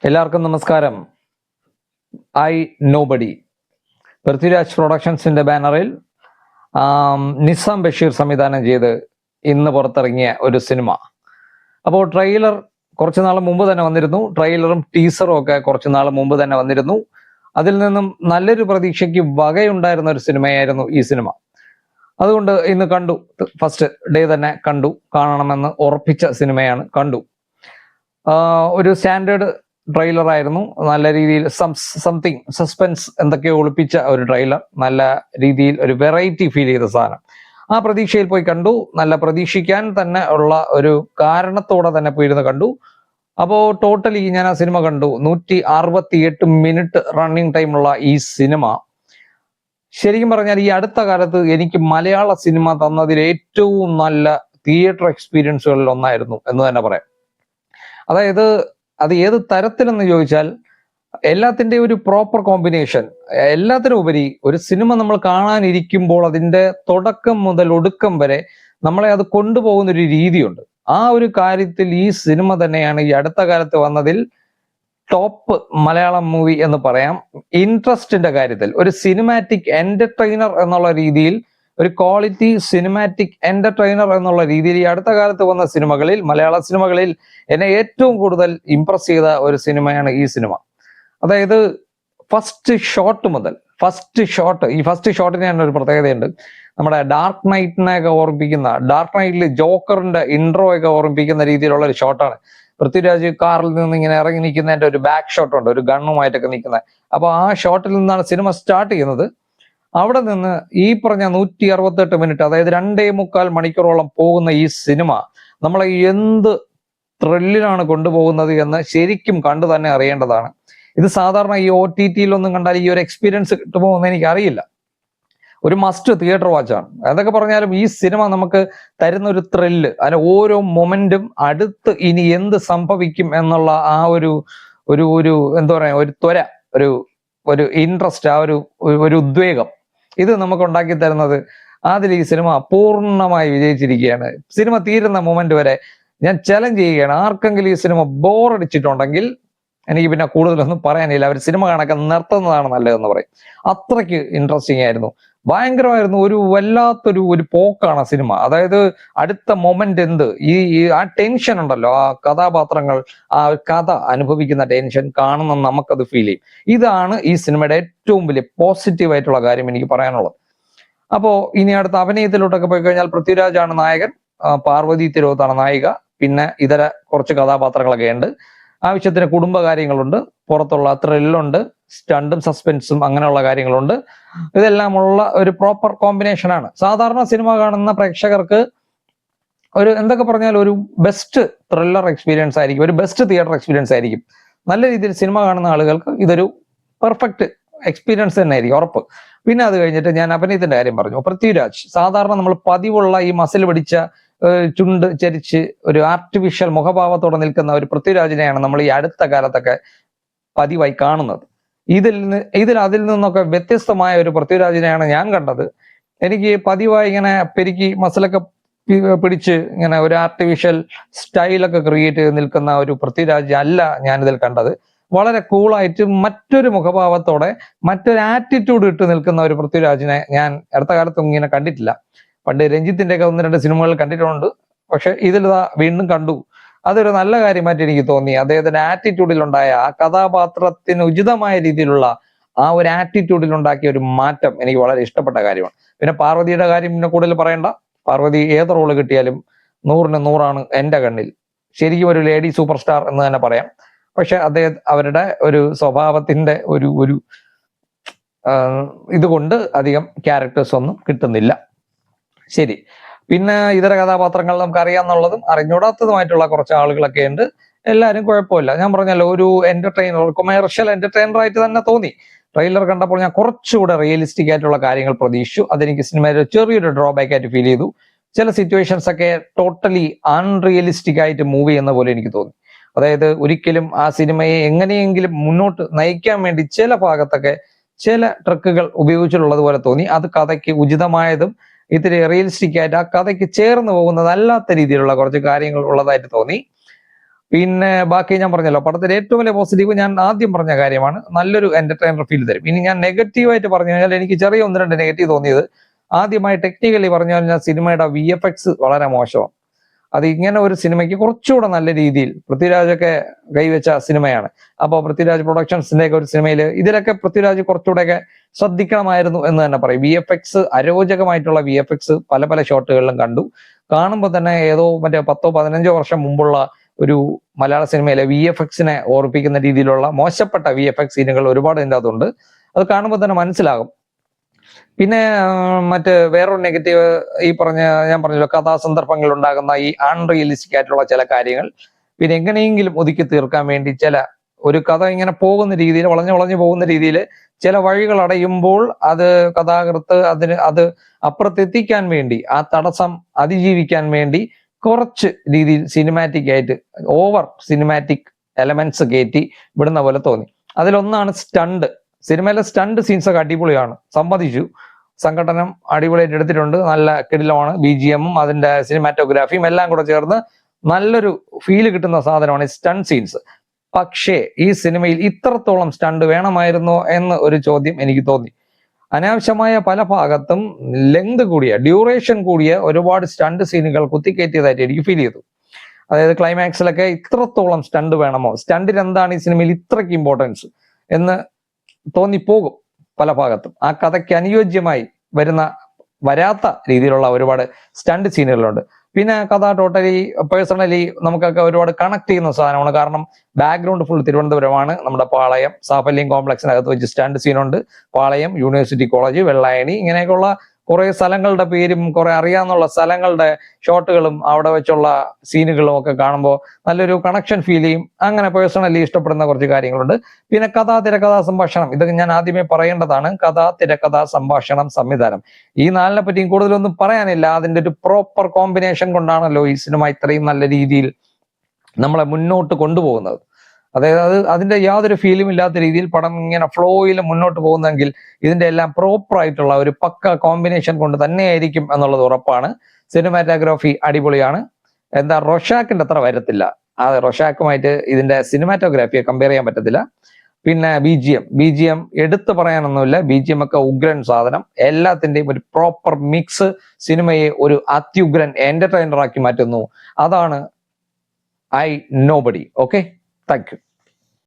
എല്ലാവർക്കും നമസ്കാരം. I nobody Prithviraj പ്രൊഡക്ഷൻസിന്റെ ബാനറിൽ നിസാം ബഷീർ സംവിധാനം ചെയ്ത് ഇന്ന് പുറത്തിറങ്ങിയ ഒരു സിനിമ. അപ്പോൾ ട്രെയിലർ കുറച്ചു നാൾ മുമ്പ് തന്നെ വന്നിരുന്നു. ട്രെയിലറും ടീസറും ഒക്കെ കുറച്ചു നാൾ മുമ്പ് തന്നെ വന്നിരുന്നു. അതിൽ നിന്നും നല്ലൊരു പ്രതീക്ഷയ്ക്ക് വകയുണ്ടായിരുന്ന ഒരു സിനിമയായിരുന്നു ഈ സിനിമ. അതുകൊണ്ട് ഇന്ന് കണ്ടു. ഫസ്റ്റ് ഡേ തന്നെ കണ്ടു. കാണണമെന്ന് ഉറപ്പിച്ച സിനിമയാണ്. കണ്ടു. ഒരു സ്റ്റാൻഡേർഡ് ട്രെയിലർ ആയിരുന്നു. നല്ല രീതിയിൽ സംതിങ് സസ്പെൻസ് എന്തൊക്കെയോ ഒളിപ്പിച്ച ഒരു ട്രെയിലർ. നല്ല രീതിയിൽ ഒരു വെറൈറ്റി ഫീൽ ചെയ്ത സാധനം. ആ പ്രതീക്ഷയിൽ പോയി കണ്ടു. നല്ല പ്രതീക്ഷിക്കാൻ തന്നെ ഉള്ള ഒരു കാരണത്തോടെ തന്നെ പോയിരുന്ന് കണ്ടു. അപ്പോൾ ടോട്ടലി ഞാൻ ആ സിനിമ കണ്ടു. 168 മിനിറ്റ് റണ്ണിങ് ടൈമുള്ള ഈ സിനിമ ശരിക്കും പറഞ്ഞാൽ ഈ അടുത്ത കാലത്ത് എനിക്ക് മലയാള സിനിമ തന്നതിൽ ഏറ്റവും നല്ല തിയേറ്റർ എക്സ്പീരിയൻസുകളിൽ ഒന്നായിരുന്നു എന്ന് തന്നെ പറയാം. അതായത് അത് ഏത് തരത്തിലെന്ന് ചോദിച്ചാൽ എല്ലാത്തിൻ്റെയും ഒരു പ്രോപ്പർ കോമ്പിനേഷൻ. എല്ലാത്തിനും ഉപരി ഒരു സിനിമ നമ്മൾ കാണാനിരിക്കുമ്പോൾ അതിൻ്റെ തുടക്കം മുതൽ ഒടുക്കം വരെ നമ്മളെ അത് കൊണ്ടുപോകുന്ന ഒരു രീതിയുണ്ട്. ആ ഒരു കാര്യത്തിൽ ഈ സിനിമ തന്നെയാണ് ഈ അടുത്ത കാലത്ത് വന്നതിൽ ടോപ്പ് മലയാളം മൂവി എന്ന് പറയാം. ഇൻട്രസ്റ്റിന്റെ കാര്യത്തിൽ ഒരു സിനിമാറ്റിക് എന്റർടൈനർ എന്നുള്ള രീതിയിൽ, ഒരു ക്വാളിറ്റി സിനിമാറ്റിക് എന്റർടൈനർ എന്നുള്ള രീതിയിൽ ഈ അടുത്ത കാലത്ത് വന്ന സിനിമകളിൽ, മലയാള സിനിമകളിൽ എന്നെ ഏറ്റവും കൂടുതൽ ഇംപ്രസ് ചെയ്ത ഒരു സിനിമയാണ് ഈ സിനിമ. അതായത് ഫസ്റ്റ് ഷോട്ട് മുതൽ ഈ ഫസ്റ്റ് ഷോട്ടിന് തന്നെ ഒരു പ്രത്യേകതയുണ്ട്. നമ്മുടെ ഡാർക്ക് നൈറ്റിനെയൊക്കെ ഓർമ്മിപ്പിക്കുന്ന, ഡാർക്ക് നൈറ്റിൽ ജോക്കറിന്റെ ഇൻട്രോ ഒക്കെ ഓർമ്മിപ്പിക്കുന്ന രീതിയിലുള്ള ഒരു ഷോട്ടാണ്. പൃഥ്വിരാജ് കാറിൽ നിന്ന് ഇങ്ങനെ ഇറങ്ങി നിൽക്കുന്നതിന്റെ ഒരു ബാക്ക് ഷോട്ട് ഉണ്ട്, ഒരു ഗണ്ണുമായിട്ടൊക്കെ നിൽക്കുന്നത്. അപ്പൊ ആ ഷോട്ടിൽ നിന്നാണ് സിനിമ സ്റ്റാർട്ട് ചെയ്യുന്നത്. അവിടെ നിന്ന് ഈ പറഞ്ഞ 168 മിനിറ്റ്, അതായത് 2.25 മണിക്കൂറോളം പോകുന്ന ഈ സിനിമ നമ്മളെ എന്ത് ത്രില്ലിലാണ് കൊണ്ടുപോകുന്നത് എന്ന് ശരിക്കും കണ്ടു തന്നെ അറിയേണ്ടതാണ്. ഇത് സാധാരണ ഈ OTT-യിലൊന്നും കണ്ടാൽ ഈ ഒരു എക്സ്പീരിയൻസ് കിട്ടുമോ എന്ന് എനിക്ക് അറിയില്ല. ഒരു മസ്റ്റ് തിയേറ്റർ വാച്ചാണ്. എന്തൊക്കെ പറഞ്ഞാലും ഈ സിനിമ നമുക്ക് തരുന്ന ഒരു ത്രില്ല്, അതിന് ഓരോ മൊമെന്റും അടുത്ത് ഇനി എന്ത് സംഭവിക്കും എന്നുള്ള ആ ഒരു ഒരു ഒരു എന്താ പറയാ, ഒരു ത്വര, ഒരു ഇൻട്രസ്റ്റ്, ആ ഒരു ഉദ്വേഗം ഇത് നമുക്ക് ഉണ്ടാക്കി തരുന്നത് അതിൽ ഈ സിനിമ പൂർണ്ണമായി വിജയിച്ചിരിക്കുകയാണ്. സിനിമ തീരുന്ന മൊമെന്റ് വരെ ഞാൻ ചലഞ്ച് ചെയ്യുകയാണ്. ആർക്കെങ്കിലും ഈ സിനിമ ബോറടിച്ചിട്ടുണ്ടെങ്കിൽ എനിക്ക് പിന്നെ കൂടുതലൊന്നും പറയാനില്ല. അവർ സിനിമ കണക്കെ നിർത്തുന്നതാണ് നല്ലതെന്ന് പറയും. അത്രയ്ക്ക് ഇൻട്രസ്റ്റിംഗ് ആയിരുന്നു, ഭയങ്കരമായിരുന്നു. വല്ലാത്തൊരു പോക്കാണ് സിനിമ. അതായത് അടുത്ത മൊമെന്റ് എന്ത്, ആ ടെൻഷൻ ഉണ്ടല്ലോ, ആ കഥാപാത്രങ്ങൾ, ആ കഥ അനുഭവിക്കുന്ന ടെൻഷൻ കാണുന്ന നമുക്കത് ഫീൽ ചെയ്യും. ഇതാണ് ഈ സിനിമയുടെ ഏറ്റവും വലിയ പോസിറ്റീവ് ആയിട്ടുള്ള കാര്യം എനിക്ക് പറയാനുള്ളത്. അപ്പോ ഇനി അടുത്ത അഭിനയത്തിലോട്ടൊക്കെ പോയി കഴിഞ്ഞാൽ പൃഥ്വിരാജാണ് നായകൻ, പാർവതി തിരുവോത്താണ് നായിക, പിന്നെ ഇതര കുറച്ച് കഥാപാത്രങ്ങളൊക്കെ ഉണ്ട്. ആവശ്യത്തിന് കുടുംബകാര്യങ്ങളുണ്ട്, പുറത്തുള്ള ത്രില്ലുണ്ട്, സ്റ്റണ്ടും സസ്പെൻസും അങ്ങനെയുള്ള കാര്യങ്ങളുണ്ട്. ഇതെല്ലാം ഉള്ള ഒരു പ്രോപ്പർ കോമ്പിനേഷനാണ്. സാധാരണ സിനിമ കാണുന്ന പ്രേക്ഷകർക്ക് ഒരു എന്തൊക്കെ പറഞ്ഞാൽ ഒരു ബെസ്റ്റ് ത്രില്ലർ എക്സ്പീരിയൻസ് ആയിരിക്കും, ഒരു ബെസ്റ്റ് തിയേറ്റർ എക്സ്പീരിയൻസ് ആയിരിക്കും. നല്ല രീതിയിൽ സിനിമ കാണുന്ന ആളുകൾക്ക് ഇതൊരു പെർഫെക്റ്റ് എക്സ്പീരിയൻസ് തന്നെ ആയിരിക്കും, ഉറപ്പ്. പിന്നെ അത് കഴിഞ്ഞിട്ട് ഞാൻ അഭിനയത്തിന്റെ കാര്യം പറഞ്ഞു. പൃഥ്വിരാജ് സാധാരണ നമ്മൾ പതിവുള്ള ഈ മസിൽ പിടിച്ച ചുണ്ട് ചരിച്ച് ഒരു ആർട്ടിഫിഷ്യൽ മുഖഭാവത്തോടെ നിൽക്കുന്ന ഒരു പൃഥ്വിരാജിനെയാണ് നമ്മൾ ഈ അടുത്ത കാലത്തൊക്കെ പതിവായി കാണുന്നത്. അതിൽ നിന്നൊക്കെ വ്യത്യസ്തമായ ഒരു പൃഥ്വിരാജിനെയാണ് ഞാൻ കണ്ടത്. എനിക്ക് പതിവായി ഇങ്ങനെ പെരുക്കി മസിലൊക്കെ പിടിച്ച് ഇങ്ങനെ ഒരു ആർട്ടിഫിഷ്യൽ സ്റ്റൈലൊക്കെ ക്രിയേറ്റ് ചെയ്ത് നിൽക്കുന്ന ഒരു പൃഥ്വിരാജ് അല്ല ഞാനിതിൽ കണ്ടത്. വളരെ കൂളായിട്ട് മറ്റൊരു മുഖഭാവത്തോടെ മറ്റൊരു ആറ്റിറ്റ്യൂഡ് ഇട്ട് നിൽക്കുന്ന ഒരു പൃഥ്വിരാജിനെ ഞാൻ അടുത്ത കാലത്തൊന്നും ഇങ്ങനെ കണ്ടിട്ടില്ല. പണ്ട് രഞ്ജിത്തിന്റെ ഒക്കെ 1-2 സിനിമകൾ കണ്ടിട്ടുണ്ട്, പക്ഷെ ഇതിലിതാ വീണ്ടും കണ്ടു. അതൊരു നല്ല കാര്യമായിട്ട് എനിക്ക് തോന്നി. അദ്ദേഹത്തിന്റെ ആറ്റിറ്റ്യൂഡിലുണ്ടായ, ആ കഥാപാത്രത്തിന് ഉചിതമായ രീതിയിലുള്ള ആ ഒരു ആറ്റിറ്റ്യൂഡിലുണ്ടാക്കിയ ഒരു മാറ്റം എനിക്ക് വളരെ ഇഷ്ടപ്പെട്ട കാര്യമാണ്. പിന്നെ പാർവതിയുടെ കാര്യം പിന്നെ കൂടുതൽ പറയണ്ട. പാർവതി ഏത് റോള് കിട്ടിയാലും 100-ന് 100 എൻ്റെ കണ്ണിൽ. ശരിക്കും ഒരു ലേഡി സൂപ്പർ സ്റ്റാർ എന്ന് തന്നെ പറയാം. പക്ഷെ അവരുടെ ഒരു സ്വഭാവത്തിന്റെ ഒരു ഇതുകൊണ്ട് അധികം ക്യാരക്ടേഴ്സ് ഒന്നും കിട്ടുന്നില്ല. ശരി, പിന്നെ ഇതര കഥാപാത്രങ്ങൾ നമുക്ക് അറിയാന്നുള്ളതും അറിഞ്ഞൂടാത്തതുമായിട്ടുള്ള കുറച്ച് ആളുകളൊക്കെ ഉണ്ട്. എല്ലാവരും കുഴപ്പമില്ല. ഞാൻ പറഞ്ഞല്ലോ, ഒരു എന്റർടൈനർ, കൊമേഴ്ഷ്യൽ എന്റർടൈനർ ആയിട്ട് തന്നെ തോന്നി. ട്രെയിലർ കണ്ടപ്പോൾ ഞാൻ കുറച്ചുകൂടെ റിയലിസ്റ്റിക് ആയിട്ടുള്ള കാര്യങ്ങൾ പ്രതീക്ഷിച്ചു. അതെനിക്ക് സിനിമയുടെ ചെറിയൊരു ഡ്രോബാക്ക് ആയിട്ട് ഫീൽ ചെയ്തു. ചില സിറ്റുവേഷൻസ് ഒക്കെ ടോട്ടലി അൺറിയലിസ്റ്റിക് ആയിട്ട് മൂവ് ചെയ്യുന്ന പോലെ എനിക്ക് തോന്നി. അതായത് ഒരിക്കലും ആ സിനിമയെ എങ്ങനെയെങ്കിലും മുന്നോട്ട് നയിക്കാൻ വേണ്ടി ചില ഭാഗത്തൊക്കെ ചില ട്രിക്കുകൾ ഉപയോഗിച്ചിട്ടുള്ളത് പോലെ തോന്നി. അത് കഥയ്ക്ക് ഉചിതമായതും ഇത്തിരി റിയലിസ്റ്റിക് ആയിട്ട് ആ കഥയ്ക്ക് ചേർന്ന് പോകുന്നതല്ലാത്ത രീതിയിലുള്ള കുറച്ച് കാര്യങ്ങൾ ഉള്ളതായിട്ട് തോന്നി. പിന്നെ ബാക്കി ഞാൻ പറഞ്ഞല്ലോ, പടത്തിൽ ഏറ്റവും വലിയ പോസിറ്റീവ് ഞാൻ ആദ്യം പറഞ്ഞ കാര്യമാണ്, നല്ലൊരു എന്റർടൈനർ ഫീൽ തരും. ഇനി ഞാൻ നെഗറ്റീവായിട്ട് പറഞ്ഞു കഴിഞ്ഞാൽ എനിക്ക് ചെറിയ 1-2 നെഗറ്റീവ് തോന്നിയത്, ആദ്യമായി ടെക്നിക്കലി പറഞ്ഞു കഴിഞ്ഞാൽ സിനിമയുടെ VFX വളരെ മോശമാണ്. അത് ഇങ്ങനെ ഒരു സിനിമയ്ക്ക് കുറച്ചുകൂടെ നല്ല രീതിയിൽ പൃഥ്വിരാജൊക്കെ കൈവച്ച സിനിമയാണ്. അപ്പോൾ പൃഥ്വിരാജ് പ്രൊഡക്ഷൻസിന്റെ ഒക്കെ ഒരു സിനിമയിൽ ഇതിലൊക്കെ പൃഥ്വിരാജ് കുറച്ചുകൂടെയൊക്കെ ശ്രദ്ധിക്കണമായിരുന്നു എന്ന് തന്നെ പറയും. VFX, അരോചകമായിട്ടുള്ള VFX പല പല ഷോട്ടുകളിലും കണ്ടു. കാണുമ്പോൾ തന്നെ ഏതോ മറ്റേ 10-15 വർഷം മുമ്പുള്ള ഒരു മലയാള സിനിമയിലെ VFX-നെ ഓർപ്പിക്കുന്ന രീതിയിലുള്ള മോശപ്പെട്ട VFX സീനുകൾ ഒരുപാട് ഇതിൻ്റെ അകത്തുണ്ട്. അത് കാണുമ്പോൾ തന്നെ മനസ്സിലാകും. പിന്നെ മറ്റ് വേറൊരു നെഗറ്റീവ്, ഈ ഞാൻ പറഞ്ഞല്ലോ, കഥാസന്ദർഭങ്ങൾ ഉണ്ടാകുന്ന ഈ അൺറിയലിസ്റ്റിക് ആയിട്ടുള്ള ചില കാര്യങ്ങൾ, പിന്നെ എങ്ങനെയെങ്കിലും ഒതുക്കി തീർക്കാൻ വേണ്ടി ഒരു കഥ ഇങ്ങനെ പോകുന്ന രീതിയിൽ, വളഞ്ഞു പോകുന്ന രീതിയിൽ ചില വഴികൾ അടയുമ്പോൾ അത് കഥാകൃത്ത് അത് അപ്പുറത്തെത്തിക്കാൻ വേണ്ടി, ആ തടസ്സം അതിജീവിക്കാൻ വേണ്ടി കുറച്ച് രീതിയിൽ സിനിമാറ്റിക് ആയിട്ട് ഓവർ സിനിമാറ്റിക് എലമെന്റ്സ് കയറ്റി വിടുന്ന പോലെ തോന്നി. അതിലൊന്നാണ് സ്റ്റണ്ട്. സിനിമയിലെ സ്റ്റണ്ട് സീൻസ് ഒക്കെ അടിപൊളിയാണ്, സമ്മതിച്ചു. സംഘടനം അടിപൊളിയായിട്ട് എടുത്തിട്ടുണ്ട്, നല്ല കിടിലമാണ്. BGM-ഉം അതിന്റെ സിനിമാറ്റോഗ്രാഫിയും എല്ലാം കൂടെ ചേർന്ന് നല്ലൊരു ഫീല് കിട്ടുന്ന സാധനമാണ് ഈ സ്റ്റണ്ട് സീൻസ്. പക്ഷേ ഈ സിനിമയിൽ ഇത്രത്തോളം സ്റ്റണ്ട് വേണമായിരുന്നോ എന്ന് ഒരു ചോദ്യം എനിക്ക് തോന്നി. അനാവശ്യമായ പല ഭാഗത്തും ഡ്യൂറേഷൻ കൂടിയ ഒരുപാട് സ്റ്റണ്ട് സീനുകൾ കുത്തിക്കയറ്റിയതായിട്ട് എനിക്ക് ഫീൽ ചെയ്തു. അതായത് ക്ലൈമാക്സിലൊക്കെ ഇത്രത്തോളം സ്റ്റണ്ട് വേണമോ, സ്റ്റണ്ടിന് എന്താണ് ഈ സിനിമയിൽ ഇത്രയ്ക്ക് ഇമ്പോർട്ടൻസ് എന്ന് തോന്നിപ്പോകും പല ഭാഗത്തും. ആ കഥയ്ക്ക് അനുയോജ്യമായി വരാത്ത രീതിയിലുള്ള ഒരുപാട് സ്റ്റണ്ട് സീനുകളുണ്ട്. പിന്നെ കഥ പേഴ്സണലി നമുക്കൊക്കെ ഒരുപാട് കണക്ട് ചെയ്യുന്ന സാധനമാണ്. കാരണം ബാക്ക്ഗ്രൗണ്ട് ഫുൾ തിരുവനന്തപുരമാണ്. നമ്മുടെ പാളയം സാഫല്യം കോംപ്ലക്സിനകത്ത് വെച്ച് സ്റ്റണ്ട് സീനുണ്ട്. പാളയം, യൂണിവേഴ്സിറ്റി കോളേജ്, വെള്ളായണി, ഇങ്ങനെയൊക്കെയുള്ള കുറെ സ്ഥലങ്ങളുടെ പേരും കുറെ അറിയാവുന്ന സ്ഥലങ്ങളുടെ ഷോട്ടുകളും അവിടെ വെച്ചുള്ള സീനുകളും ഒക്കെ കാണുമ്പോൾ നല്ലൊരു കണക്ഷൻ ഫീൽ ചെയ്യും. അങ്ങനെ പേഴ്സണലി ഇഷ്ടപ്പെടുന്ന കുറച്ച് കാര്യങ്ങളുണ്ട്. പിന്നെ തിരക്കഥാ സംഭാഷണം, ഇതൊക്കെ ഞാൻ ആദ്യമേ പറയേണ്ടതാണ്. തിരക്കഥാ സംഭാഷണം, സംവിധാനം, ഈ 4നെ പറ്റിയും കൂടുതലൊന്നും പറയാനില്ല. അതിന്റെ ഒരു പ്രോപ്പർ കോമ്പിനേഷൻ കൊണ്ടാണല്ലോ ഈ സിനിമ ഇത്രയും നല്ല രീതിയിൽ നമ്മളെ മുന്നോട്ട് കൊണ്ടുപോകുന്നത്. അതായത് അതിന്റെ യാതൊരു ഫീലും ഇല്ലാത്ത രീതിയിൽ പടം ഇങ്ങനെ ഫ്ലോയിൽ മുന്നോട്ട് പോകുന്നെങ്കിൽ ഇതിന്റെ എല്ലാം പ്രോപ്പർ ആയിട്ടുള്ള ഒരു പക്ക കോമ്പിനേഷൻ കൊണ്ട് തന്നെയായിരിക്കും എന്നുള്ളത് ഉറപ്പാണ്. സിനിമാറ്റോഗ്രാഫി അടിപൊളിയാണ്. റൊഷാക്കിന്റെ അത്ര വരത്തില്ല. റൊഷാക്കുമായിട്ട് ഇതിന്റെ സിനിമാറ്റോഗ്രാഫിയെ കമ്പയർ ചെയ്യാൻ പറ്റത്തില്ല. പിന്നെ BGM എടുത്തു പറയാനൊന്നുമില്ല. BGM ഒക്കെ ഉഗ്രൻ സാധനം. എല്ലാത്തിന്റെയും ഒരു പ്രോപ്പർ മിക്സ് സിനിമയെ ഒരു അത്യുഗ്രൻ എന്റർടൈനർ ആക്കി മാറ്റുന്നു. അതാണ് I nobody. Okay, thank you.